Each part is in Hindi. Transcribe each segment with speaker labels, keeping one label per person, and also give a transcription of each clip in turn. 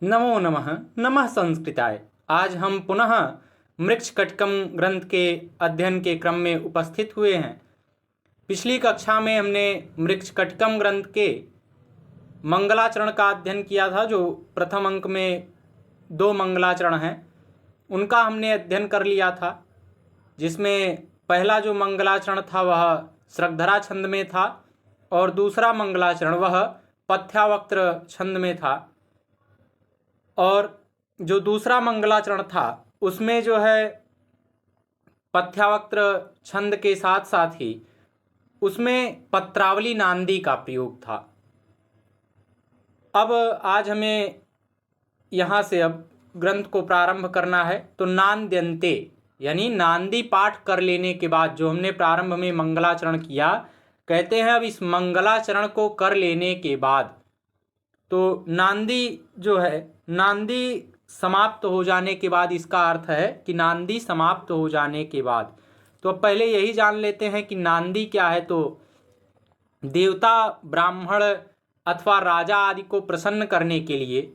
Speaker 1: नमो नमः। नमः संस्कृताय। आज हम पुनः मृच्छकटिकम ग्रंथ के अध्ययन के क्रम में उपस्थित हुए हैं। पिछली कक्षा में हमने मृच्छकटिकम ग्रंथ के मंगलाचरण का अध्ययन किया था। जो प्रथम अंक में 2 मंगलाचरण हैं उनका हमने अध्ययन कर लिया था, जिसमें पहला जो मंगलाचरण था वह सृगधरा छंद में था और दूसरा मंगलाचरण वह पथ्यावक्त्र छंद में था। और जो दूसरा मंगलाचरण था उसमें जो है पथ्यावक्त्र छंद के साथ साथ ही उसमें पत्रावली नांदी का प्रयोग था। अब आज हमें यहाँ से अब ग्रंथ को प्रारंभ करना है। तो नांद्यन्ते यानी नांदी पाठ कर लेने के बाद जो हमने प्रारंभ में मंगलाचरण किया, कहते हैं अब इस मंगलाचरण को कर लेने के बाद तो नांदी जो है, नांदी समाप्त हो जाने के बाद, इसका अर्थ है कि नांदी समाप्त हो जाने के बाद। तो अब पहले यही जान लेते हैं कि नांदी क्या है। तो देवता, ब्राह्मण अथवा राजा आदि को प्रसन्न करने के लिए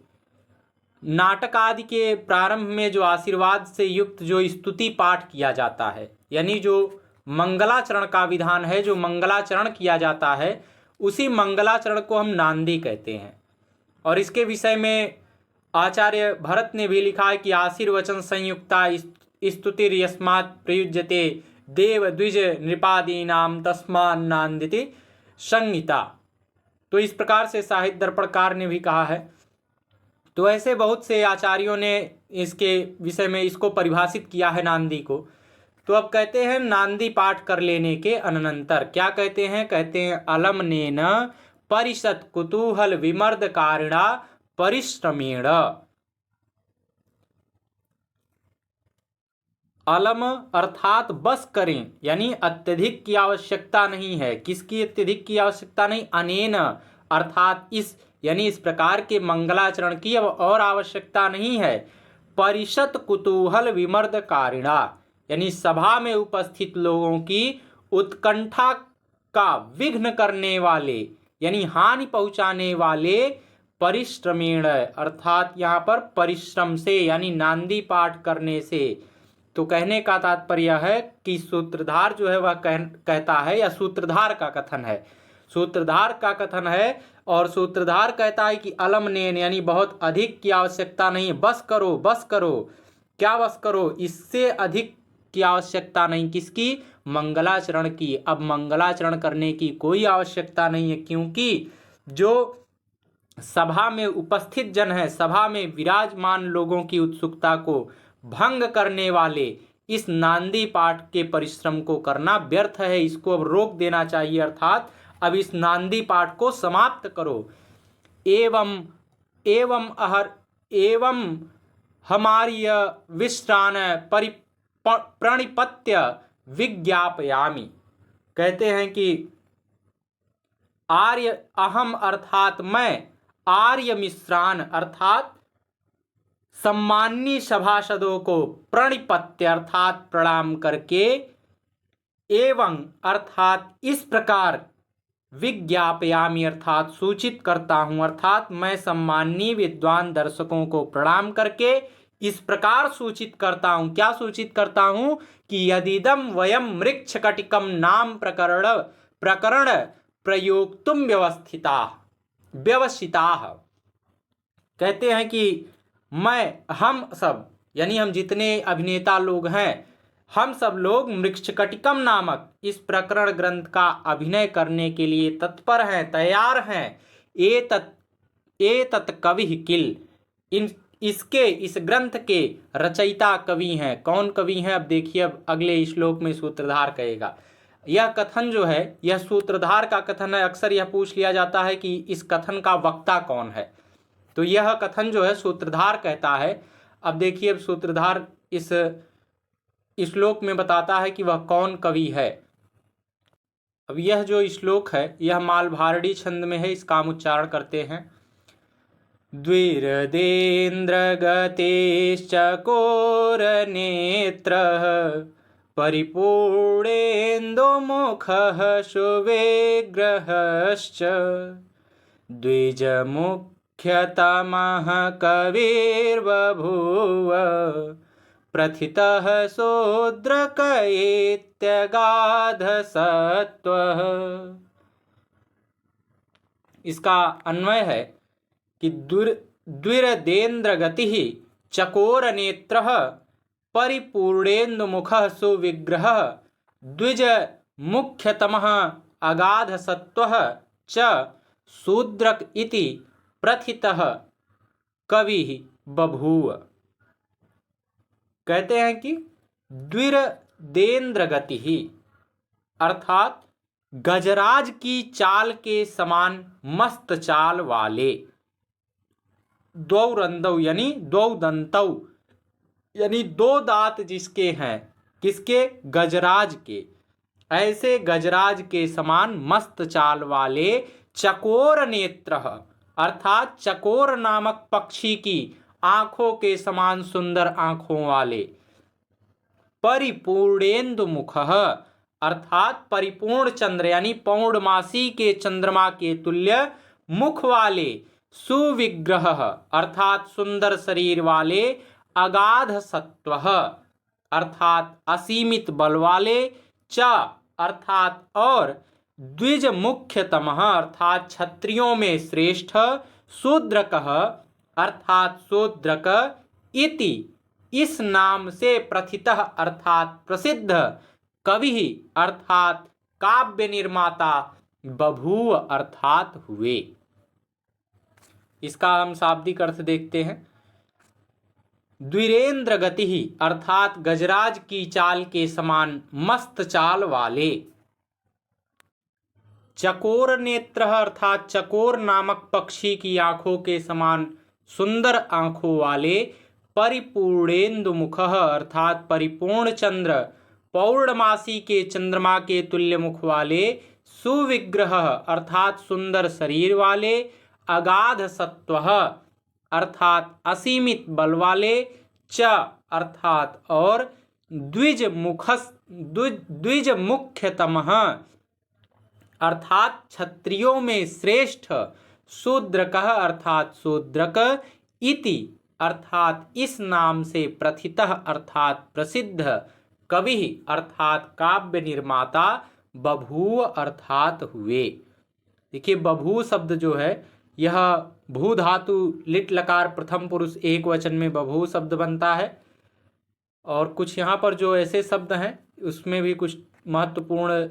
Speaker 1: नाटक आदि के प्रारंभ में जो आशीर्वाद से युक्त जो स्तुति पाठ किया जाता है, यानी जो मंगलाचरण का विधान है, जो मंगलाचरण किया जाता है, उसी मंगलाचरण को हम नांदी कहते हैं। और इसके विषय में आचार्य भरत ने भी लिखा है कि आशीर्वचन संयुक्ता स्तुतिर यस्मात् प्रयुज्यते देव द्विज नृपादीनाम तस्मान्नांदिति संहिता। तो इस प्रकार से साहित्य दर्पणकार ने भी कहा है। तो ऐसे बहुत से आचार्यों ने इसके विषय में इसको परिभाषित किया है नांदी को। तो अब कहते हैं नांदी पाठ कर लेने के अनंतर क्या कहते हैं। कहते हैं अलमनेन परिषद कुतूहल विमर्द कारिणा परिश्रमेण। अलम अर्थात बस करें, यानी अत्यधिक की आवश्यकता नहीं है। किसकी अत्यधिक की आवश्यकता नहीं? अनेन अर्थात इस, यानी इस प्रकार के मंगलाचरण की अब और आवश्यकता नहीं है। परिषद कुतूहल विमर्द कारिणा, यानी सभा में उपस्थित लोगों की उत्कंठा का विघ्न करने वाले, यानी हानि पहुंचाने वाले परिश्रमेण, अर्थात यहाँ पर परिश्रम से, यानी नांदी पाठ करने से। तो कहने का तात्पर्य है कि सूत्रधार जो है वह कहता है, या सूत्रधार का कथन है, सूत्रधार का कथन है। और सूत्रधार कहता है कि अलमनेन, यानी बहुत अधिक की आवश्यकता नहीं, बस करो बस करो। क्या बस करो? इससे अधिक की आवश्यकता नहीं। किसकी? मंगलाचरण की। अब मंगलाचरण करने की कोई आवश्यकता नहीं है, क्योंकि जो सभा में उपस्थित जन है, सभा में विराजमान लोगों की उत्सुकता को भंग करने वाले इस नांदी पाठ के परिश्रम को करना व्यर्थ है। इसको अब रोक देना चाहिए, अर्थात अब इस नांदी पाठ को समाप्त करो। एवं एवं अहर एवं हमारी विश्रान प्रणिपत्य विज्ञापयामि। कहते हैं कि आर्य अहम अर्थात मैं, आर्य मिश्रान अर्थात सम्माननीय सभासदों को प्रणिपत्य अर्थात प्रणाम करके, एवं अर्थात इस प्रकार, विज्ञापयामि अर्थात सूचित करता हूं, अर्थात मैं सम्माननीय विद्वान दर्शकों को प्रणाम करके इस प्रकार सूचित करता हूं। क्या सूचित करता हूं? कि यदिदम वयम मृच्छकटिकम नाम प्रकरण प्रयोक्तुम व्यवसिता। कहते हैं कि हम सब, यानी हम जितने अभिनेता लोग हैं, हम सब लोग मृच्छकटिकम नामक इस प्रकरण ग्रंथ का अभिनय करने के लिए तत्पर हैं, तैयार हैं। एतत् कवि किल, इसके इस ग्रंथ के रचयिता कवि हैं। कौन कवि हैं? अब देखिए, अब अगले श्लोक में सूत्रधार कहेगा। यह कथन जो है, यह सूत्रधार का कथन है। अक्सर यह पूछ लिया जाता है कि इस कथन का वक्ता कौन है। तो यह कथन जो है सूत्रधार कहता है। अब देखिए, अब सूत्रधार इस श्लोक में बताता है कि वह कौन कवि है। अब यह जो श्लोक है यह मालभारडी छंद में है। इसका हम उच्चारण करते हैं। द्विरदेन्द्र गतेश्चकोर नेत्रः परिपूर्णेन्दुमुखः सुविग्रहश्च द्विजमुख्यैर्विराजितो मुख्यतमः कविर्बभूव प्रथितः शूद्रक इत्यगाधसत्त्वः। इसका अन्वय है कि द्विरदेन्द्रगतिः चकोरनेत्रः परिपूर्णेन्दुमुखः सुविग्रहः द्विज मुख्यतमः अगाधसत्त्वः च शूद्रक इति प्रथितः कविः बभूव। कहते हैं कि द्विरदेन्द्रगतिः अर्थात गजराज की चाल के समान मस्त चाल वाले, द्वौरंदौ यानी द्वौदंतौ यानी दो दांत जिसके हैं, किसके? गजराज के। ऐसे गजराज के समान मस्त चाल वाले चकोर नेत्र अर्थात चकोर नामक पक्षी की आंखों के समान सुंदर आंखों वाले, परिपूर्णेन्दु मुख अर्थात परिपूर्ण चंद्र यानी पौर्णमासी के चंद्रमा के तुल्य मुख वाले, सुविग्रह अर्थात सुंदर शरीर वाले, अगाध सत्व अर्थात असीमित बल वाले, च अर्थात और, द्विज मुख्यतम अर्थात क्षत्रियों में श्रेष्ठ, शूद्रक अर्थात शूद्रक, इति इस नाम से प्रथितः अर्थात प्रसिद्ध, कवि अर्थात काव्य निर्माता, बभूव अर्थात हुए। इसका हम शाब्दिक अर्थ देखते हैं। द्विरेंद्र गति अर्थात गजराज की चाल के समान मस्त चाल वाले, चकोर नेत्र अर्थात चकोर नामक पक्षी की आंखों के समान सुंदर आंखों वाले, परिपूर्णेन्दु मुख अर्थात परिपूर्ण चंद्र, पौर्णमासी के चंद्रमा के तुल्य मुख वाले, सुविग्रह अर्थात सुंदर शरीर वाले, अगाध सत्व अर्थात असीमित बल वाले, च अर्थात और, द्विज मुख्यतम अर्थात क्षत्रियों में श्रेष्ठ, शूद्रक अर्थात शूद्रक, इति अर्थात इस नाम से प्रथितः अर्थात प्रसिद्ध, कवि अर्थात काव्य निर्माता, बभूव अर्थात हुए। देखिए बभू शब्द जो है यह भू धातु लिट लकार प्रथम पुरुष एक वचन में बभू शब्द बनता है। और कुछ यहाँ पर जो ऐसे शब्द हैं उसमें भी कुछ महत्वपूर्ण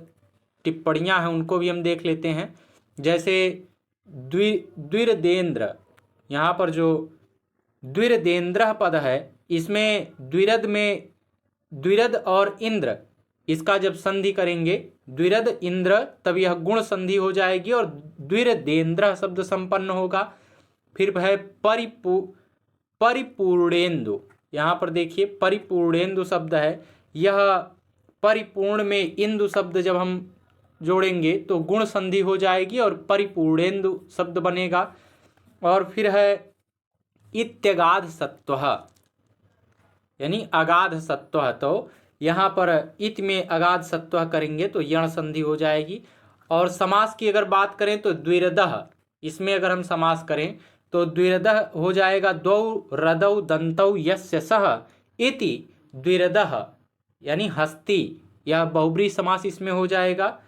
Speaker 1: टिप्पणियाँ हैं, उनको भी हम देख लेते हैं। जैसे द्विरदेन्द्र, यहाँ पर जो द्विरदेन्द्र पद है इसमें द्विरद में द्विरद और इंद्र, इसका जब संधि करेंगे द्विरद इंद्र तब यह गुण संधि हो जाएगी और द्विरदेन्द्र शब्द संपन्न होगा। फिर है परिपूर्णेन्दु, यहाँ पर देखिए परिपूर्णेन्दु शब्द है, यह परिपूर्ण में इंदु शब्द जब हम जोड़ेंगे तो गुण संधि हो जाएगी और परिपूर्णेन्दु शब्द बनेगा। और फिर है इत्यगाध सत्व यानी अगाध सत्व, तो यहाँ पर इत में अगाध सत्व करेंगे तो यण संधि हो जाएगी। और समास की अगर बात करें तो द्विरदः, इसमें अगर हम समास करें तो द्विरदः हो जाएगा द्वौ रदौ दंतौ यस्य सह इति द्विरदः यानी हस्ती, यह बहुब्री समास इसमें हो जाएगा।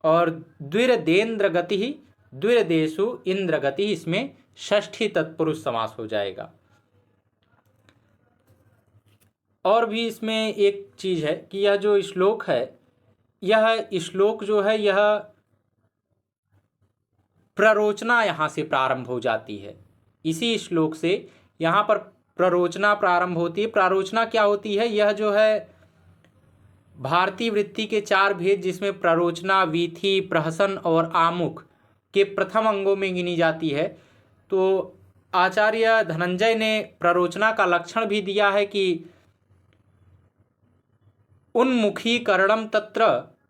Speaker 1: और द्विरदेन्द्र गति द्विरदेशु इंद्र गति, इसमें षष्ठी तत्पुरुष समास हो जाएगा। और भी इसमें एक चीज है कि यह जो श्लोक है, यह श्लोक जो है यह प्ररोचना यहाँ से प्रारंभ हो जाती है। इसी श्लोक से यहाँ पर प्ररोचना प्रारंभ होती है। प्रारोचना क्या होती है? यह जो है भारतीय वृत्ति के चार भेद जिसमें प्ररोचना, वीथी, प्रहसन और आमुख के प्रथम अंगों में गिनी जाती है। तो आचार्य धनंजय ने प्ररोचना का लक्षण भी दिया है कि उन्मुखीकरणम तत्र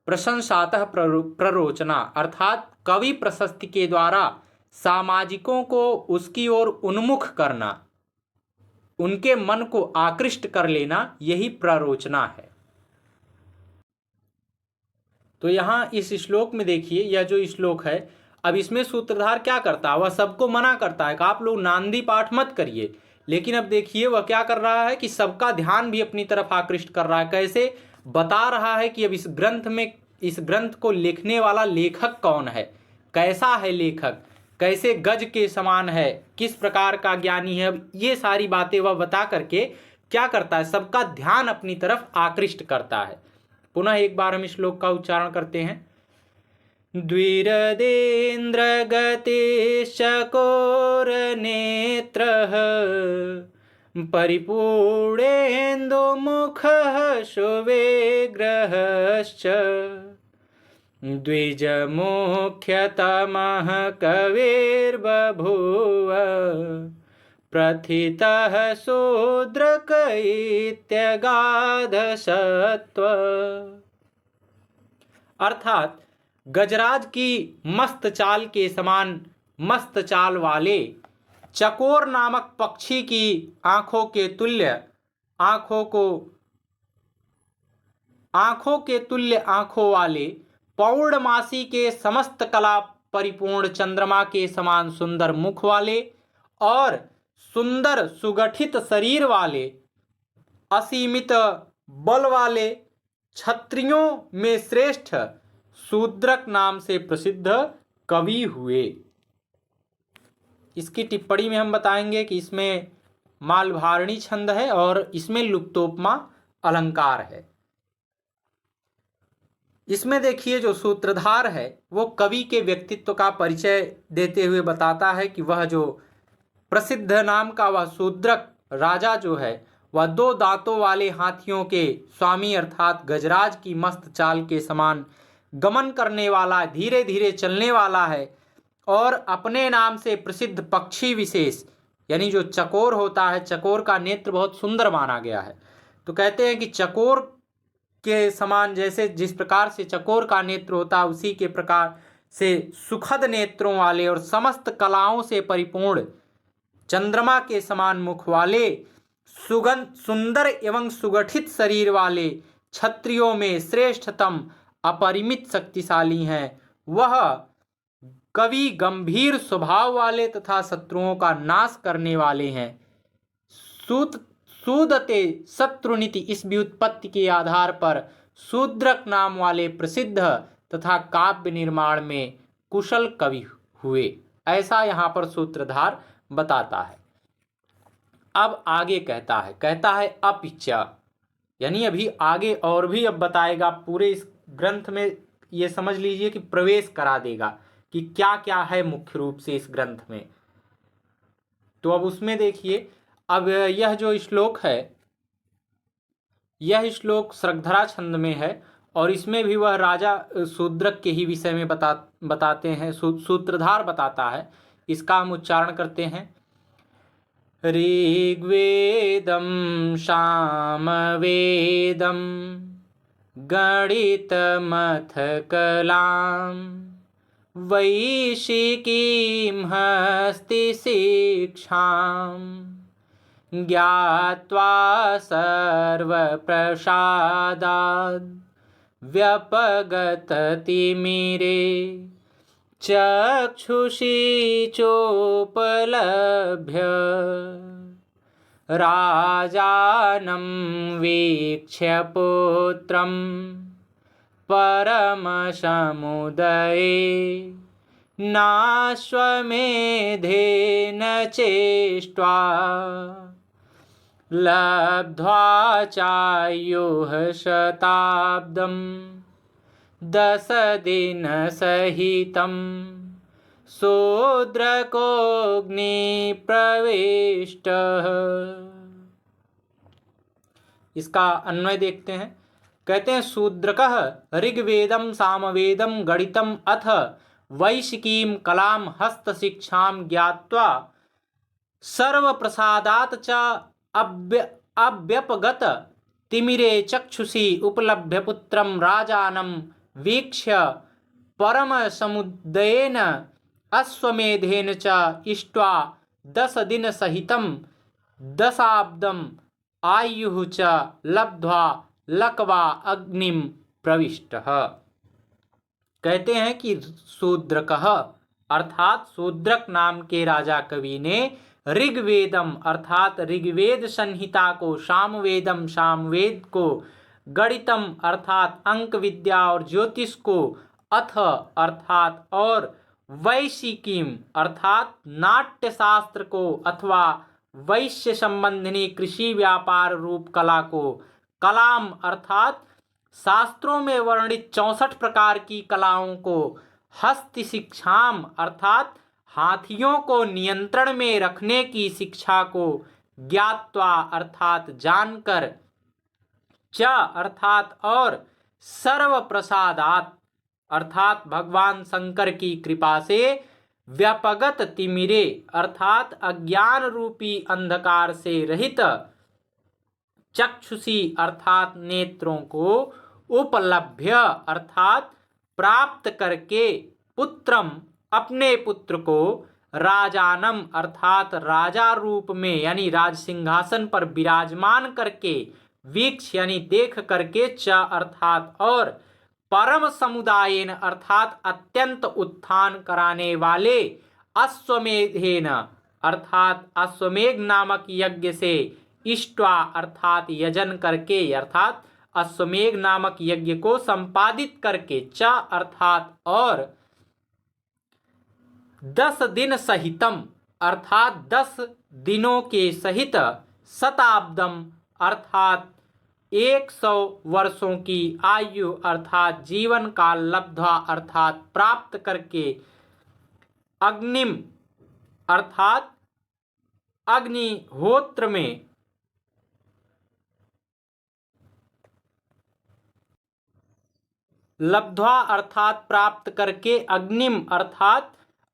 Speaker 1: प्रशंसातः प्ररोचना, अर्थात कवि प्रशस्ति के द्वारा सामाजिकों को उसकी ओर उन्मुख करना, उनके मन को आकृष्ट कर लेना, यही प्ररोचना है। तो यहाँ इस श्लोक में देखिए, यह जो श्लोक है अब इसमें सूत्रधार क्या करता है, वह सबको मना करता है कि आप लोग नांदी पाठ मत करिए, लेकिन अब देखिए वह क्या कर रहा है कि सबका ध्यान भी अपनी तरफ आकृष्ट कर रहा है। कैसे बता रहा है कि अब इस ग्रंथ में, इस ग्रंथ को लिखने वाला लेखक कौन है, कैसा है लेखक, कैसे गज के समान है, किस प्रकार का ज्ञानी है। अब ये सारी बातें वह बता करके क्या करता है, सबका ध्यान अपनी तरफ आकृष्ट करता है। पुनः एक बार हम श्लोक का उच्चारण करते हैं। द्विरदेन्द्रगतिश्चकोरनेत्रः परिपूर्णेन्दुमुखः सुविग्रहश्च द्विजमुख्यतमः कविर्बभूव प्रथितः शूद्रक इत्यगाधसत्व। अर्थात गजराज की मस्त चाल के समान मस्त चाल वाले चकोर नामक पक्षी की आंखों के तुल्य आंखों वाले पौर्णमासी के समस्त कला परिपूर्ण चंद्रमा के समान सुंदर मुख वाले और सुंदर सुगठित शरीर वाले असीमित बल वाले क्षत्रियों में श्रेष्ठ शूद्रक नाम से प्रसिद्ध कवि हुए। इसकी टिप्पणी में हम बताएंगे कि इसमें मालभारणी छंद है और इसमें लुप्तोपमा अलंकार है। इसमें देखिए जो सूत्रधार है वो कवि के व्यक्तित्व का परिचय देते हुए बताता है कि वह जो प्रसिद्ध नाम का वह शूद्रक राजा जो है वह 2 दांतों वाले हाथियों के स्वामी अर्थात गजराज की मस्त चाल के समान गमन करने वाला, धीरे धीरे चलने वाला है और अपने नाम से प्रसिद्ध पक्षी विशेष यानी जो चकोर होता है, चकोर का नेत्र बहुत सुंदर माना गया है। तो कहते हैं कि चकोर के समान, जैसे जिस प्रकार से चकोर का नेत्र होता है उसी के प्रकार से सुखद नेत्रों वाले और समस्त कलाओं से परिपूर्ण चंद्रमा के समान मुख वाले सुंदर एवं सुगठित शरीर वाले क्षत्रियों में श्रेष्ठतम अपरिमित शक्तिशाली हैं। वह कवि गंभीर स्वभाव वाले तथा शत्रुओं का नाश करने वाले हैं। सूदते शत्रुनीति इस व्युत्पत्ति के आधार पर शूद्रक नाम वाले प्रसिद्ध तथा काव्य निर्माण में कुशल कवि हुए, ऐसा यहाँ पर सूत्रधार बताता है। अब आगे कहता है अपिचा, यानी अभी आगे और भी अब बताएगा। पूरे इस ग्रंथ में ये समझ लीजिए कि प्रवेश करा देगा कि क्या क्या है मुख्य रूप से इस ग्रंथ में। तो अब उसमें देखिए, अब यह जो श्लोक है यह श्लोक श्रगधरा छंद में है और इसमें भी वह राजा शूद्रक के ही विषय में बताते हैं, सूत्रधार बताता है। इसका हम उच्चारण करते हैं। ऋग्वेदं सामवेदं गणितमथ कलां वैशिकीं हस्तिशिक्षां ज्ञात्वा सर्वप्रसादाद् व्यपगततिमिरे चक्षुषी चोपलभ्य राजानं वीक्ष्य पुत्रं परमसमुदये नाश्वमेधेन चेष्ट्वा लब्ध्वा चायुः शताब्दं 10 दिनसहितं शूद्रकोऽग्निप्रविष्टः। इसका अन्वय देखते हैं। कहते हैं शूद्रकः ऋग्वेदं सामवेदं गणितम् अथ वैशिकीं कलां हस्तशिक्षां ज्ञात्वा सर्वप्रसादात् च अव्यपगत तिमिरे चक्षुषी उपलभ्य पुत्रं राजानं वीक्ष्य परमसमुदयेन अश्वमेधेन च इष्ट्वा 10 दिनसहितं दशाब्दम् आयुः च लब्ध्वा लक्वा अग्निं प्रविष्टः। कहते हैं कि शूद्रकः अर्थात शूद्रक नाम के राजा कवि ने ऋग्वेदम अर्थात ऋग्वेद संहिता को, सामवेदम सामवेद को, गणितम अर्थात अंक विद्या और ज्योतिष को, अथ अर्थात और, वैशिकीम अर्थात नाट्य शास्त्र को अथवा वैश्य संबंधिनी कृषि व्यापार रूप कला को, कलाम अर्थात शास्त्रों में वर्णित 64 प्रकार की कलाओं को, हस्त शिक्षाम अर्थात हाथियों को नियंत्रण में रखने की शिक्षा को, ज्ञात्वा अर्थात जानकर, च अर्थात और, सर्व प्रसादात अर्थात भगवान शंकर की कृपा से, व्यापगत तिमिरे अर्थात अज्ञान रूपी अंधकार से रहित, चक्षुषी अर्थात नेत्रों को, उपलभ्य अर्थात प्राप्त करके, पुत्रम अपने पुत्र को, राजानम अर्थात राजा रूप में यानी राज सिंहासन पर विराजमान करके, वीक्ष यानी देख करके, च अर्थात और, परम समुदायेन अर्थात अत्यंत उत्थान कराने वाले, अश्वमेधेन अर्थात अश्वमेघ नामक यज्ञ से, इष्ट्वा अर्थात यजन करके अर्थात अश्वमेघ नामक यज्ञ को संपादित करके, च अर्थात और, 10 दिन सहितम अर्थात 10 दिनों के सहित, शताब्दम अर्थात 100 वर्षों की आयु अर्थात जीवन काल, लब्ध्वा अर्थात प्राप्त करके, अग्निम अर्थात अग्निहोत्र में, लब्ध्वा अर्थात प्राप्त करके, अग्निम अर्थात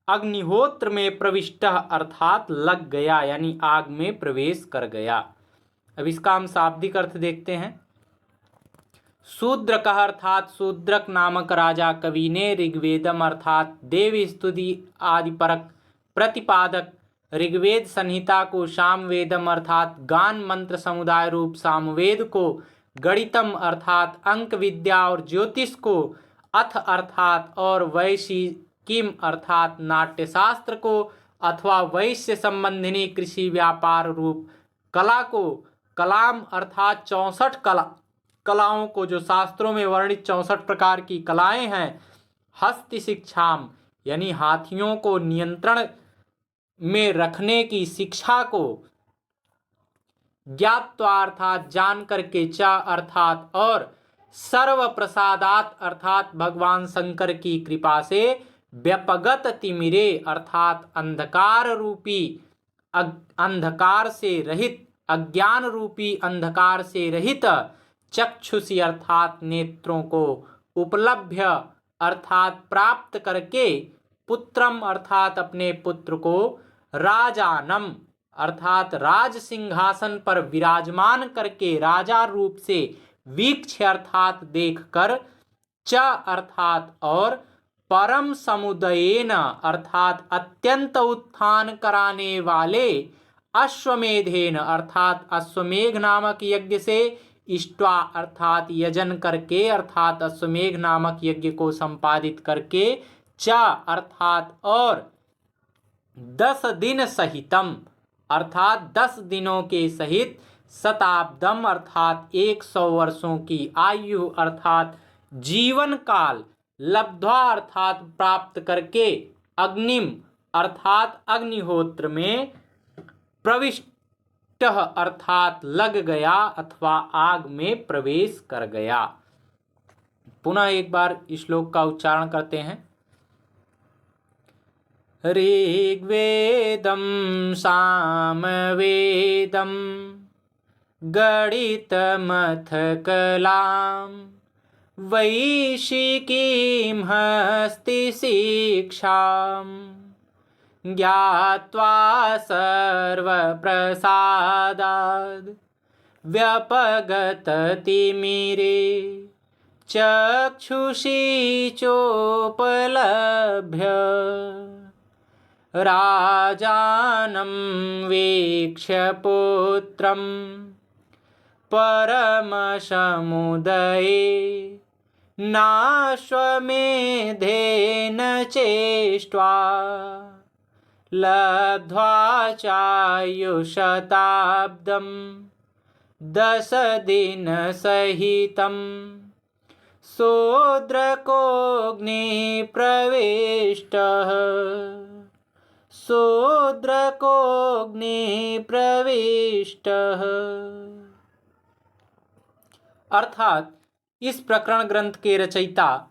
Speaker 1: अग्निहोत्र में, प्रविष्ट अर्थात लग गया यानी आग में प्रवेश कर गया। अब इसका हम शाब्दिक अर्थ देखते हैं। शूद्रक अर्थात शूद्रक नामक राजा कवि ने ऋग्वेदम अर्थात देवी स्तुति आदि परक प्रतिपादक ऋग्वेद संहिता को, सामवेदम अर्थात गान मंत्र समुदाय रूप सामवेद को, गणितम अर्थात अंक विद्या और ज्योतिष को, अथ अर्थात और, वैशिकीम अर्थात नाट्यशास्त्र को अथवा वैश्य संबंधिनी कृषि व्यापार रूप कला को, कलाम अर्थात 64 कलाओं को, जो शास्त्रों में वर्णित 64 प्रकार की कलाएं हैं, हस्त शिक्षाम यानी हाथियों को नियंत्रण में रखने की शिक्षा को, ज्ञात्वा अर्थात जान करके, च अर्थात और, सर्व प्रसादात अर्थात भगवान शंकर की कृपा से, व्यापगत तिमिरे अर्थात अंधकार रूपी अंधकार से रहित, अज्ञान रूपी अंधकार से रहित, चक्षुषी अर्थात नेत्रों को, उपलभ्य अर्थात प्राप्त करके, पुत्रम अर्थात अपने पुत्र को, राजानम अर्थात राज सिंहासन पर विराजमान करके, राजा रूप से, वीक्ष अर्थात देखकर, च अर्थात और, परम समुदयेन अर्थात अत्यंत उत्थान कराने वाले, अश्वमेधेन अर्थात अश्वमेघ नामक यज्ञ से, इष्ट्वा अर्थात यजन करके अर्थात अश्वमेघ नामक यज्ञ को संपादित करके, च अर्थात और, 10 दिन सहितम अर्थात 10 दिनों के सहित, शताब्दम अर्थात 100 वर्षों की आयु अर्थात जीवन काल, लब्ध्वा अर्थात प्राप्त करके, अग्निम अर्थात अग्निहोत्र में, प्रविष्ट अर्थात लग गया अथवा आग में प्रवेश कर गया। पुनः एक बार इस श्लोक का उच्चारण करते हैं। ऋग्वेदं सामवेदं गणितमथ कलां वैशिकीं हस्तिशिक्षां ज्ञात्वा सर्वप्रसादाद् व्यपगततिमिरे चक्षुषी चोपलभ्य राजानं वीक्ष्य पुत्रं परमसमुदये नाश्वमेधेन चेष्ट्वा लब्ध्वा चायुशताब्दम् 10 दिन सहितं शूद्रकोऽग्निप्रविष्टः शूद्रकोऽग्निप्रविष्टः। अर्थात इस प्रकरण ग्रंथ के रचयिता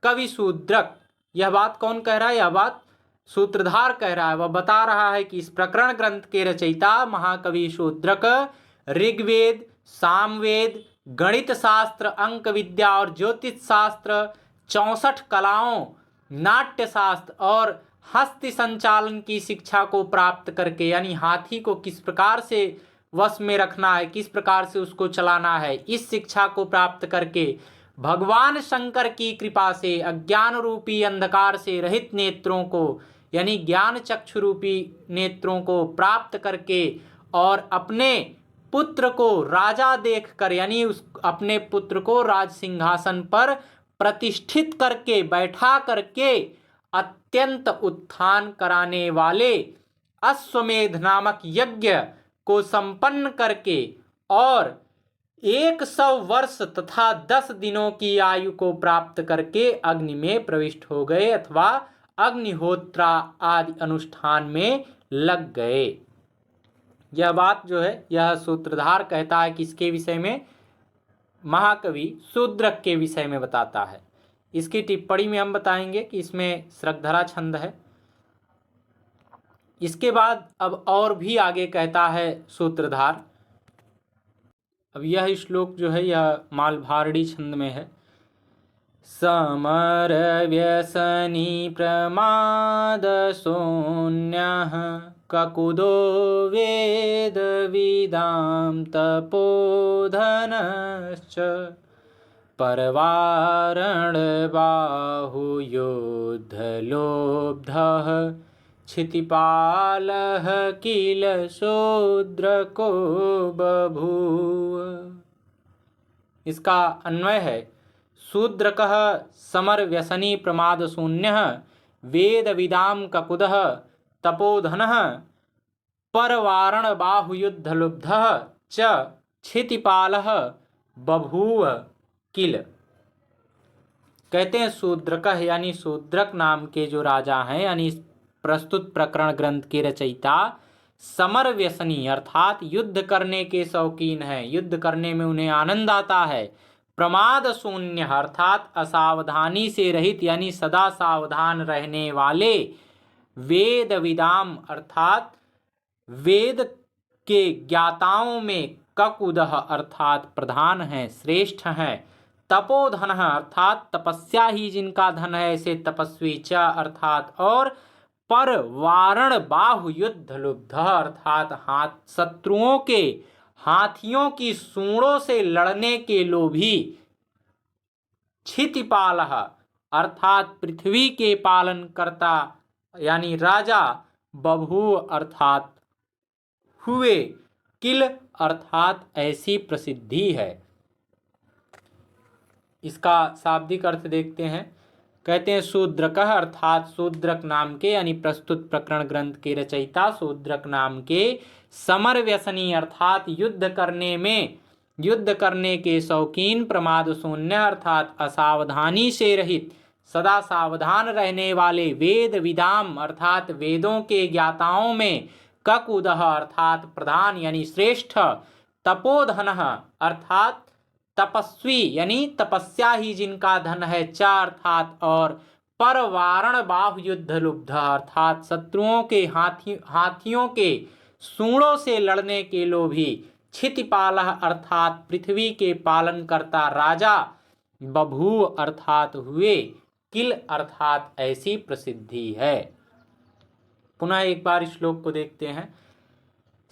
Speaker 1: कवि शूद्रक, यह बात कौन कह रहा है? यह बात सूत्रधार कह रहा है। वह बता रहा है कि इस प्रकरण ग्रंथ के रचयिता महाकवि शूद्रक ऋग्वेद, सामवेद, गणित शास्त्र, अंक विद्या और ज्योतिष शास्त्र, 64 कलाओं, नाट्य शास्त्र और हस्ति संचालन की शिक्षा को प्राप्त करके, यानी हाथी को किस प्रकार से वश में रखना है, किस प्रकार से उसको चलाना है, इस शिक्षा को प्राप्त करके भगवान शंकर की कृपा से अज्ञान रूपी अंधकार से रहित नेत्रों को, यानी ज्ञान चक्षु रूपी नेत्रों को प्राप्त करके और अपने पुत्र को राजा देखकर, यानी उस अपने पुत्र को राज सिंहासन पर प्रतिष्ठित करके बैठा करके अत्यंत उत्थान कराने वाले अश्वमेध नामक यज्ञ को संपन्न करके और 100 वर्ष तथा 10 दिनों की आयु को प्राप्त करके अग्नि में प्रविष्ट हो गए अथवा अग्निहोत्रा आदि अनुष्ठान में लग गए। यह बात जो है यह सूत्रधार कहता है किसके विषय में? महाकवि शूद्रक के विषय में बताता है। इसकी टिप्पणी में हम बताएंगे कि इसमें श्रगधरा छंद है। इसके बाद अब और भी आगे कहता है सूत्रधार। अब यह श्लोक जो है यह मालभारड़ी छंद में है। समर व्यसनी प्रमाद शून्यः ककुदो वेद विदाम तपोधनश्च परवारण बाहुयोद्धलोब्धः क्षितिपालः किल शूद्रको बभूव। इसका अन्वय है शूद्रकः समर व्यसनी प्रमाद शून्यः वेद विदाम ककुदः तपोधनः परवारण बाहुयुद्धलुब्धः च क्षितिपालः बभूव किल। कहते हैं शूद्रकः यानी शूद्रक नाम के जो राजा हैं, यानी प्रस्तुत प्रकरण ग्रंथ के रचयिता समर व्यसनी अर्थात युद्ध करने के शौकीन हैं, युद्ध करने में उन्हें आनंद आता है। प्रमाद शून्य अर्थात असावधानी से रहित यानी सदा सावधान रहने वाले। वेद विदाम अर्थात वेद के ज्ञाताओं में ककुदः अर्थात प्रधान हैं, श्रेष्ठ हैं। तपोधन अर्थात तपस्या ही जिनका धन है, ऐसे तपस्वी च अर्थात और पर वारण बाहु युद्ध लुब्ध अर्थात शत्रुओं के हाथियों की सूंडों से लड़ने के लोभी। क्षितिपाल अर्थात पृथ्वी के पालन करता यानी राजा। बभू अर्थात हुए। किल अर्थात ऐसी प्रसिद्धि है। इसका शाब्दिक अर्थ देखते हैं। कहते हैं शूद्रकः अर्थात शूद्रक नाम के यानी प्रस्तुत प्रकरण ग्रंथ के रचयिता शूद्रक नाम के समर व्यसनी अर्थात युद्ध करने के शौकीन, प्रमाद शून्य अर्थात असावधानी से रहित सदा सावधान रहने वाले, वेद विदाम अर्थात वेदों के ज्ञाताओं में, ककुदः अर्थात प्रधान यानी श्रेष्ठ, तपोधन अर्थात तपस्वी यानी तपस्या ही जिनका धन है, चा अर्थात और परवारण बाहु युद्ध लुब्ध अर्थात शत्रुओं के हाथियों के सूंडों से लड़ने के लोभी। क्षितिपाल अर्थात पृथ्वी के पालन करता राजा। बभू अर्थात हुए। किल अर्थात ऐसी प्रसिद्धि है। पुनः एक बार श्लोक को देखते हैं।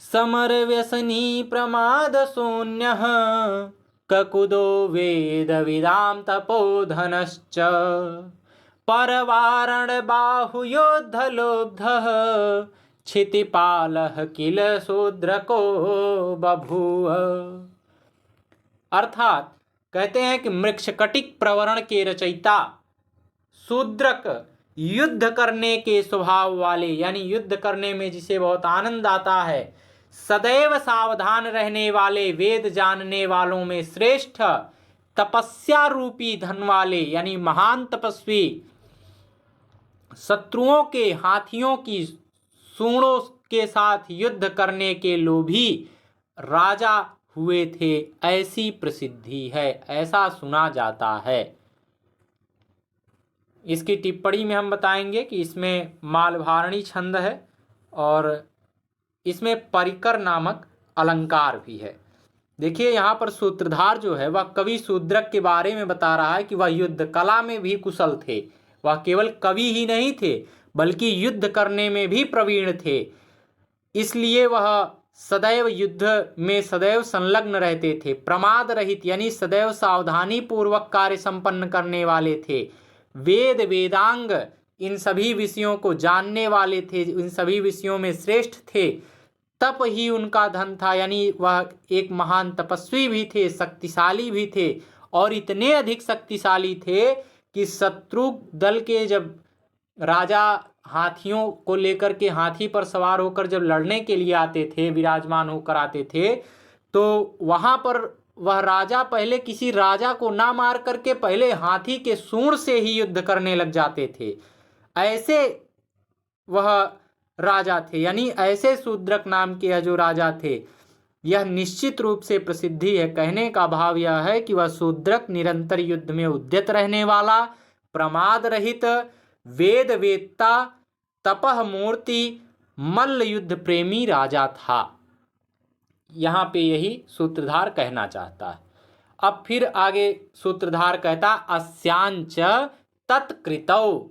Speaker 1: समर व्यसनी प्रमाद शून्यः ककुदो वेद विदाम तपोधनश्च परवारण बाहुयोद्ध लोब्धः क्षितिपालः किल शूद्रको बभूव। अर्थात कहते हैं कि मृक्षकटिक प्रवरण के रचयिता, शूद्रक, युद्ध करने के स्वभाव वाले, यानी युद्ध करने में जिसे बहुत आनंद आता है, सदैव सावधान रहने वाले, वेद जानने वालों में श्रेष्ठ, तपस्या रूपी धन वाले, यानी महान तपस्वी, शत्रुओं के हाथियों की सूंडों के साथ युद्ध करने के लोभी राजा हुए थे, ऐसी प्रसिद्धि है, ऐसा सुना जाता है। इसकी टिप्पणी में हम बताएंगे कि इसमें मालभारणी छंद है और इसमें परिकर नामक अलंकार भी है। देखिए यहाँ पर सूत्रधार जो है वह कवि शूद्रक के बारे में बता रहा है कि वह युद्ध कला में भी कुशल थे। वह केवल कवि ही नहीं थे बल्कि युद्ध करने में भी प्रवीण थे, इसलिए वह सदैव युद्ध में सदैव संलग्न रहते थे। प्रमाद रहित यानी सदैव सावधानी पूर्वक कार्य संपन्न करने वाले थे। वेद वेदांग इन सभी विषयों को जानने वाले थे, इन सभी विषयों में श्रेष्ठ थे। तप ही उनका धन था, यानी वह एक महान तपस्वी भी थे, शक्तिशाली भी थे और इतने अधिक शक्तिशाली थे कि शत्रु दल के जब राजा हाथियों को लेकर के हाथी पर सवार होकर जब लड़ने के लिए आते थे, विराजमान होकर आते थे, तो वहां पर वह राजा पहले किसी राजा को ना मार करके पहले हाथी के सूंड से ही युद्ध करने लग जाते थे। ऐसे वह राजा थे, यानी ऐसे शूद्रक नाम के जो राजा थे। यह निश्चित रूप से प्रसिद्धि है। कहने का भाव यह है कि वह शूद्रक निरंतर युद्ध में उद्यत रहने वाला, प्रमाद रहित, वेद वेत्ता, तपह मूर्ति, मल्ल युद्ध प्रेमी राजा था। यहाँ पे यही सूत्रधार कहना चाहता है। अब फिर आगे सूत्रधार कहता अस्यांच तत्कृतौ।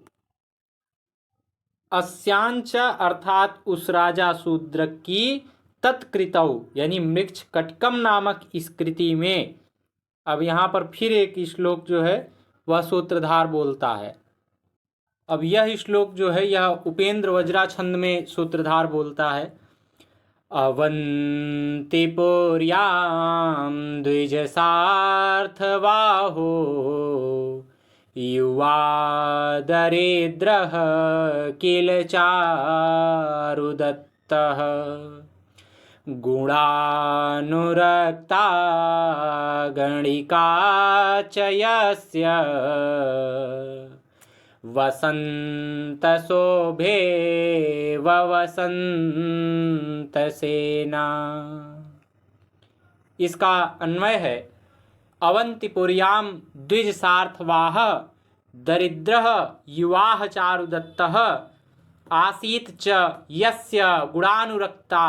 Speaker 1: अस्यांच अर्थात उस राजा शूद्रक की, तत्कृतौ यानी मृक्ष कटकम नामक इस कृति में। अब यहाँ पर फिर एक श्लोक जो है वह सूत्रधार बोलता है। अब यह श्लोक जो है यह उपेंद्र वज्रा छंद में सूत्रधार बोलता है। अवंतिपुर्यां द्विजसार्थबाहो युवा दरिद्रः किल चारुदत्तः गुणानुरक्ता गणिका च यस्य वसंतशोभे वसंतसेना। इसका अन्वय है अवंतिपुर्यां द्विजसार्थवाह दरिद्रः युवाः चारुदत्तः आसीत् च यस्य गुणानुरक्ता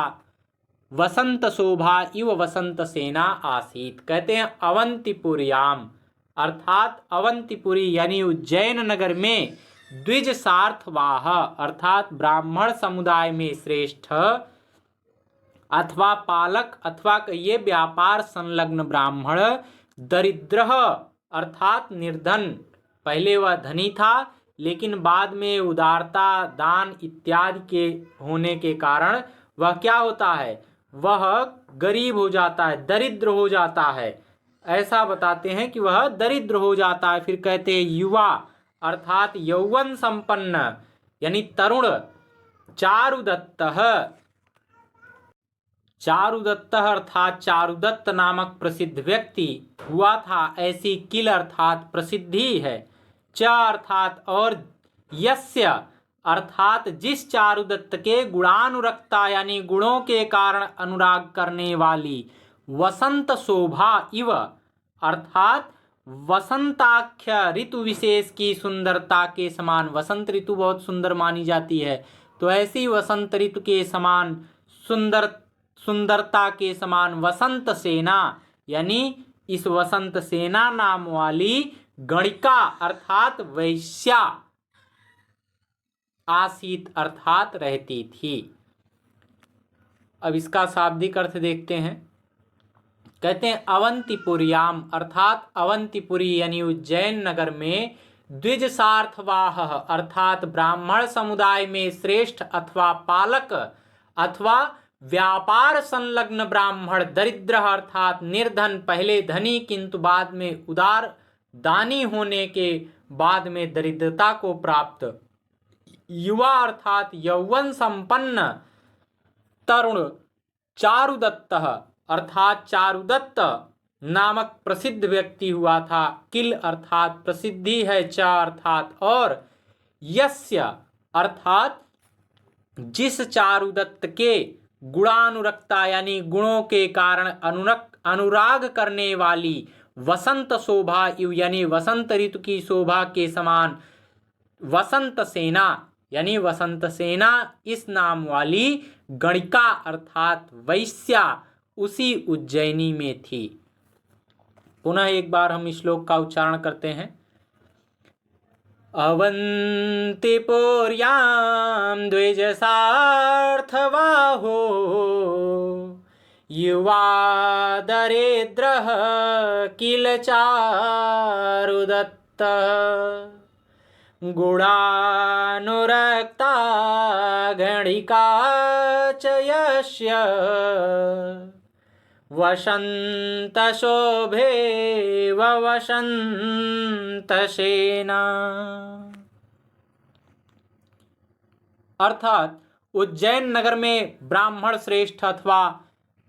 Speaker 1: वसंत शोभा इव वसंत सेना आसीत। कहते हैं अवंतिपुर्याम अर्थात अवंतिपुरी यानी उज्जैन नगर में द्विज सार्थवाह अर्थात ब्राह्मण समुदाय में श्रेष्ठ अथवा पालक अथवा ये व्यापार संलग्न ब्राह्मण दरिद्र अर्थात निर्धन। पहले वह धनी था लेकिन बाद में उदारता दान इत्यादि के होने के कारण वह क्या होता है, वह गरीब हो जाता है, दरिद्र हो जाता है। ऐसा बताते हैं कि वह दरिद्र हो जाता है। फिर कहते हैं युवा अर्थात यौवन संपन्न यानी तरुण। चारुदत्त अर्थात चारुदत्त नामक प्रसिद्ध व्यक्ति हुआ था, ऐसी किल अर्थात प्रसिद्धि है। च अर्थात और, यस्य अर्थात जिस चारुदत्त के गुणानुरक्ता यानी गुणों के कारण अनुराग करने वाली, वसंत शोभा इव अर्थात वसंताख्य ऋतु विशेष की सुंदरता के समान। वसंत ऋतु बहुत सुंदर मानी जाती है, तो ऐसी वसंत ऋतु के समान सुंदरता के समान वसंत सेना यानी इस वसंत सेना नाम वाली गणिका अर्थात वैश्या आसीत अर्थात रहती थी। अब इसका शाब्दिक अर्थ देखते हैं। कहते हैं अवंतिपुर्याम अर्थात अवंतिपुरी यानी उज्जैन नगर में द्विज सार्थवाह अर्थात ब्राह्मण समुदाय में श्रेष्ठ अथवा पालक अथवा व्यापार संलग्न ब्राह्मण दरिद्र अर्थात निर्धन, पहले धनी किंतु बाद में उदार दानी होने के बाद में दरिद्रता को प्राप्त, युवा अर्थात यौवन संपन्न तरुण, चारुदत्त अर्थात चारुदत्त नामक प्रसिद्ध व्यक्ति हुआ था। किल अर्थात प्रसिद्धि है, चा अर्थात और, यस्य अर्थात जिस चारुदत्त के गुणानुरक्ता यानी गुणों के कारण अनुराग करने वाली, वसंत शोभा यानी वसंत ऋतु की शोभा के समान, वसंत सेना यानी वसंत सेना इस नाम वाली गणिका अर्थात वैश्या उसी उज्जैनी में थी। पुनः एक बार हम श्लोक का उच्चारण करते हैं। अवंतिपुर्यां द्विजसार्थबाहो युवा दरिद्रः किल चारुदत्त गुणानुरक्ता गणिका च यस्य वसंत शोभे वसंत सेना। अर्थात उज्जैन नगर में ब्राह्मण श्रेष्ठ अथवा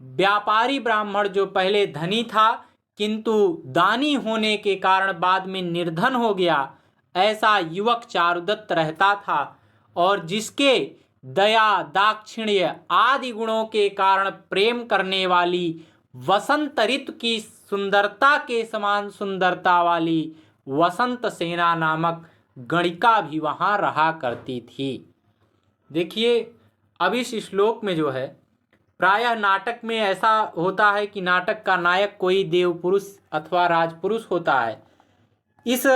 Speaker 1: व्यापारी ब्राह्मण जो पहले धनी था किंतु दानी होने के कारण बाद में निर्धन हो गया, ऐसा युवक चारुदत्त रहता था और जिसके दया दाक्षिण्य आदि गुणों के कारण प्रेम करने वाली, वसंत ऋतु की सुंदरता के समान सुंदरता वाली वसंत सेना नामक गणिका भी वहाँ रहा करती थी। देखिए अब इस श्लोक में जो है प्रायः नाटक में ऐसा होता है कि नाटक का नायक कोई देव पुरुष अथवा राजपुरुष होता है। इस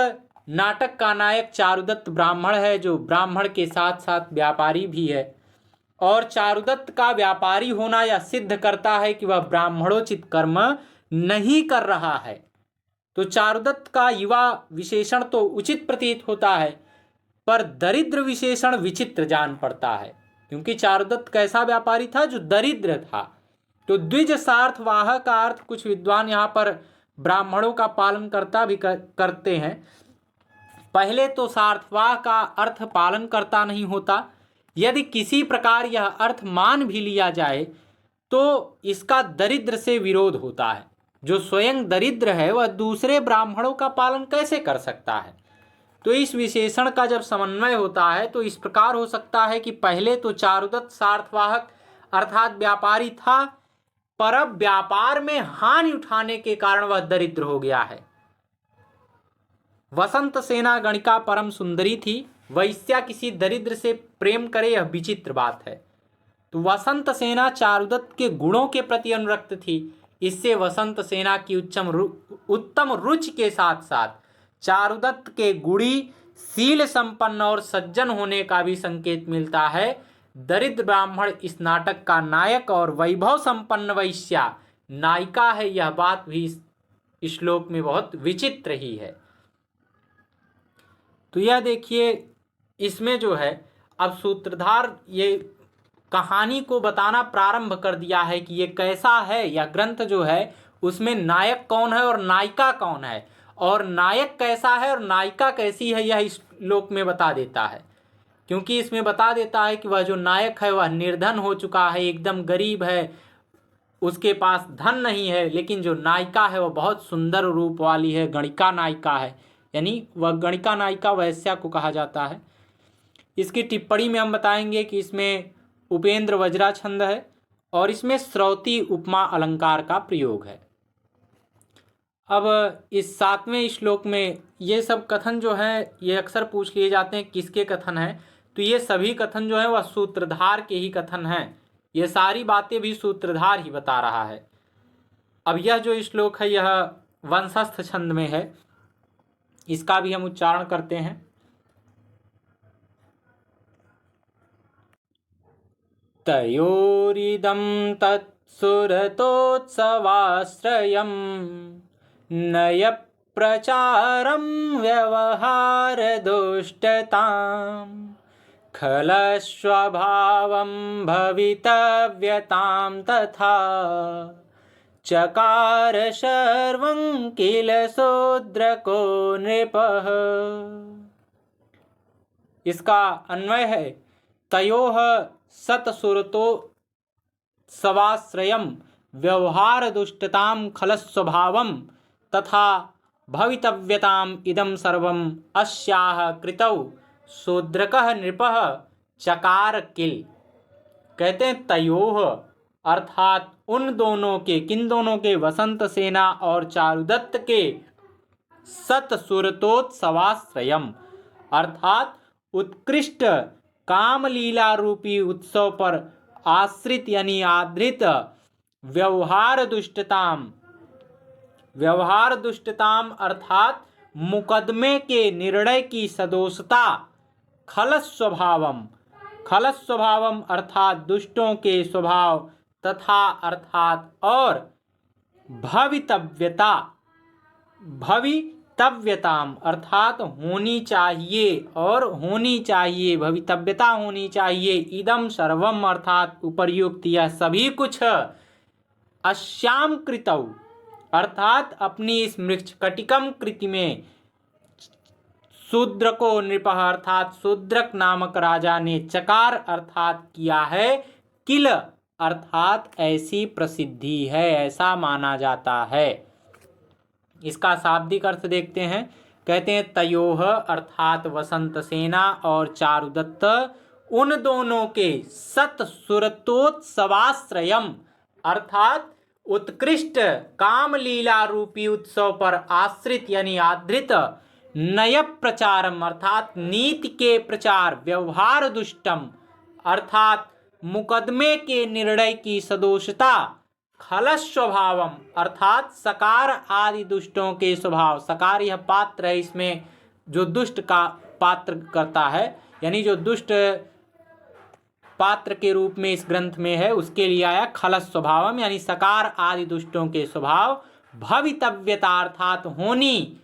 Speaker 1: नाटक का नायक चारुदत्त ब्राह्मण है जो ब्राह्मण के साथ साथ व्यापारी भी है, और चारुदत्त का व्यापारी होना यह सिद्ध करता है कि वह ब्राह्मणोचित कर्म नहीं कर रहा है। तो चारुदत्त का युवा विशेषण तो उचित प्रतीत होता है, पर दरिद्र विशेषण विचित्र जान पड़ता है, क्योंकि चारुदत्त कैसा व्यापारी था? जो दरिद्र था। तो द्विज सार्थवाह का अर्थ कुछ विद्वान यहाँ पर ब्राह्मणों का पालन करता भी करते हैं। पहले तो सार्थवाह का अर्थ पालन करता नहीं होता। यदि किसी प्रकार यह अर्थ मान भी लिया जाए तो इसका दरिद्र से विरोध होता है। जो स्वयं दरिद्र है वह दूसरे ब्राह्मणों का पालन कैसे कर सकता है? तो इस विशेषण का जब समन्वय होता है तो इस प्रकार हो सकता है कि पहले तो चारुदत्त सार्थवाहक अर्थात व्यापारी था, पर अब व्यापार में हानि उठाने के कारण वह दरिद्र हो गया है। वसंत सेना गणिका परम सुंदरी थी, वैश्या किसी दरिद्र से प्रेम करे यह विचित्र बात है। तो वसंत सेना चारुदत्त के गुणों के प्रति अनुरक्त थी, इससे वसंत सेना की उत्तम रुचि के साथ साथ चारुदत्त के गुणी, शील संपन्न और सज्जन होने का भी संकेत मिलता है। दरिद्र ब्राह्मण इस नाटक का नायक और वैभव संपन्न वैश्या नायिका है, यह बात भी इस श्लोक में बहुत विचित्र ही है। तो यह देखिए इसमें जो है अब सूत्रधार ये कहानी को बताना प्रारंभ कर दिया है कि ये कैसा है। यह ग्रंथ जो है उसमें नायक कौन है और नायिका कौन है, और नायक कैसा है और नायिका कैसी है, यह इस श्लोक में बता देता है। क्योंकि इसमें बता देता है कि वह जो नायक है वह निर्धन हो चुका है, एकदम गरीब है, उसके पास धन नहीं है, लेकिन जो नायिका है वह बहुत सुंदर रूप वाली है, गणिका नायिका है, यानी वह गणिका नायिका वैश्या को कहा जाता है। इसकी टिप्पणी में हम बताएंगे कि इसमें उपेंद्र वज्रा छंद है और इसमें श्रौती उपमा अलंकार का प्रयोग है। अब इस 7वें श्लोक में ये सब कथन जो है ये अक्सर पूछ लिए जाते हैं किसके कथन हैं, तो ये सभी कथन जो है वह सूत्रधार के ही कथन हैं। ये सारी बातें भी सूत्रधार ही बता रहा है। अब यह जो श्लोक है यह वंशस्थ छंद में है, इसका भी हम उच्चारण करते हैं। तयोरिदं तत्सुरतोत्सवाश्रयं नय प्रचारं व्यवहार दुष्टतां खलस्वभावं भवितव्यतां तथा चकार सर्वं किल शूद्रको नृपः। इसका अन्वय है तयोः सत्सुरतो सवाश्रयं व्यवहार दुष्टतां खलस्वभावं तथा भवितव्यताम् इदं सर्वम् अस्याः कृतौ शूद्रकः नृपः चकार किल। कहते हैं तयोः अर्थात उन दोनों के, किन दोनों के, वसंत सेना और चारुदत्त के सत्सुरतोत्सवाश्रयम अर्थात उत्कृष्ट कामलीला रूपी उत्सव पर आश्रित यानी आधृत व्यवहार दुष्टताम अर्थात मुकदमे के निर्णय की सदोषता खलस्वभावम अर्थात दुष्टों के स्वभाव तथा अर्थात और भवितव्यताम अर्थात होनी चाहिए भवितव्यता होनी चाहिए इदम सर्वम अर्थात उपर्युक्त यह सभी कुछ अस्याम कृतौ अर्थात अपनी इस मृच्छकटिकम कृति में शूद्र को नृपः अर्थात शूद्रक नामक राजा ने चकार अर्थात किया है, किल अर्थात ऐसी प्रसिद्धि है, ऐसा माना जाता है। इसका शाब्दिक अर्थ देखते हैं। कहते हैं तयोः अर्थात वसंत सेना और चारुदत्त उन दोनों के सत्सुरतोत्सवाश्रयम अर्थात उत्कृष्ट कामलीला रूपी उत्सव पर आश्रित यानी आधृत नय प्रचारम अर्थात नीति के प्रचार व्यवहार दुष्टम अर्थात मुकदमे के निर्णय की सदोषता खलस्वभावम अर्थात सकार आदि दुष्टों के स्वभाव। सकार यह पात्र है, इसमें जो दुष्ट का पात्र करता है यानी जो दुष्ट पात्र के रूप में इस ग्रंथ में है उसके लिए आया खलस्वभावम यानी सकार आदि दुष्टों के स्वभाव। भवितव्यता अर्थात होनी,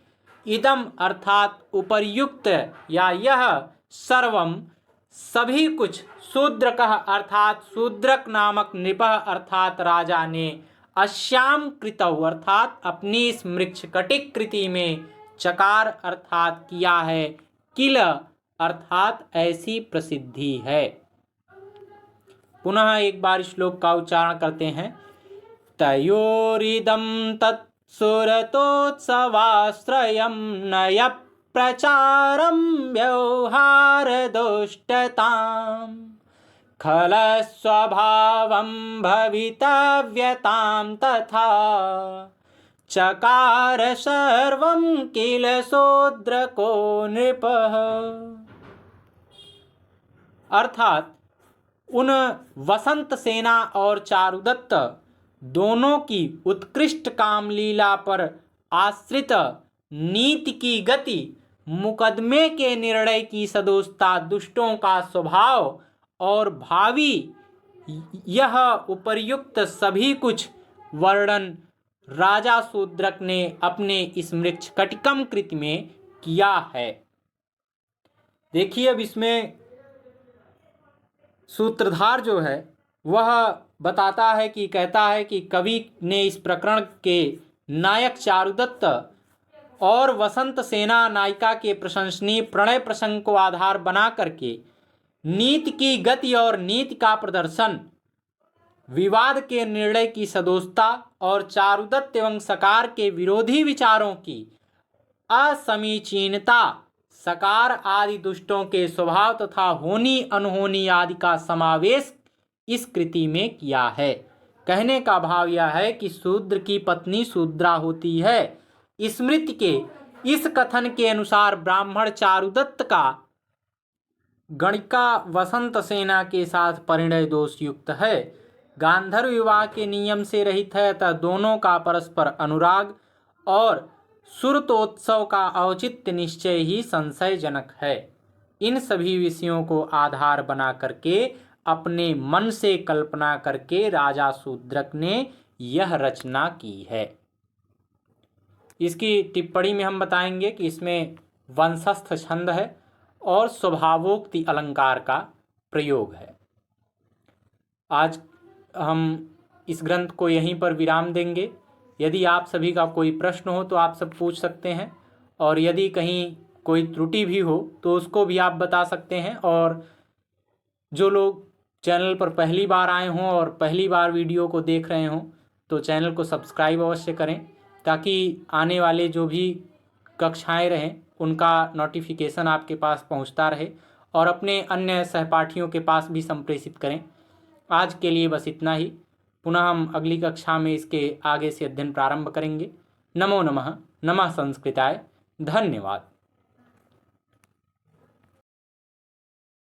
Speaker 1: इदम अर्थात उपर्युक्त या यह सर्वम सभी कुछ शूद्रकः अर्थात शूद्रक नामक नृपः अर्थात राजा ने अश्याम कृतौ अर्थात अपनी इस मृच्छकटिक कृति में चकार अर्थात किया है, किल अर्थात ऐसी प्रसिद्धि है। पुनः एक बार श्लोक का उच्चारण करते हैं। तयोरिदं तत्सुरतोत्सवाश्रयं नय प्रचारं व्यवहार दुष्टतां खलस्वभावं भवितव्यतां तथा चकार सर्वं किल शूद्रको नृपः अर्थात उन वसंत सेना और चारुदत्त दोनों की उत्कृष्ट कामलीला पर आश्रित नीति की गति, मुकदमे के निर्णय की सदोषता, दुष्टों का स्वभाव और भावी यह उपर्युक्त सभी कुछ वर्णन राजा शूद्रक ने अपने इस मृच्छकटिकम कृति में किया है। देखिए अब इसमें सूत्रधार जो है वह बताता है कि कहता है कि कवि ने इस प्रकरण के नायक चारुदत्त और वसंत सेना नायिका के प्रशंसनीय प्रणय प्रसंग को आधार बना करके नीति की गति और नीति का प्रदर्शन, विवाद के निर्णय की सदोषता और चारुदत्त एवं सकार के विरोधी विचारों की असमीचीनता, सकार आदि दुष्टों के स्वभाव तथा होनी अनहोनी आदि का समावेश इस कृति में किया है। कहने का भाव यह है कि शूद्र की पत्नी शूद्रा होती है। स्मृति के इस कथन के अनुसार ब्राह्मण चारुदत्त का गणिका वसंत सेना के साथ परिणय दोष युक्त है, गांधर्व विवाह के नियम से रहित है, अतः दोनों का परस्पर अनुराग और सुरतोत्सव का औचित्य निश्चय ही संशयजनक है। इन सभी विषयों को आधार बना करके अपने मन से कल्पना करके राजा शूद्रक ने यह रचना की है। इसकी टिप्पणी में हम बताएंगे कि इसमें वंशस्थ छंद है और स्वभावोक्ति अलंकार का प्रयोग है। आज हम इस ग्रंथ को यहीं पर विराम देंगे। यदि आप सभी का कोई प्रश्न हो तो आप सब पूछ सकते हैं, और यदि कहीं कोई त्रुटि भी हो तो उसको भी आप बता सकते हैं। और जो लोग चैनल पर पहली बार आए हों और पहली बार वीडियो को देख रहे हों तो चैनल को सब्सक्राइब अवश्य करें, ताकि आने वाले जो भी कक्षाएं रहें उनका नोटिफिकेशन आपके पास पहुंचता रहे, और अपने अन्य सहपाठियों के पास भी संप्रेषित करें। आज के लिए बस इतना ही। पुनः हम अगली कक्षा में इसके आगे से अध्ययन प्रारंभ करेंगे। नमो नमः। नमः संस्कृताय। धन्यवाद।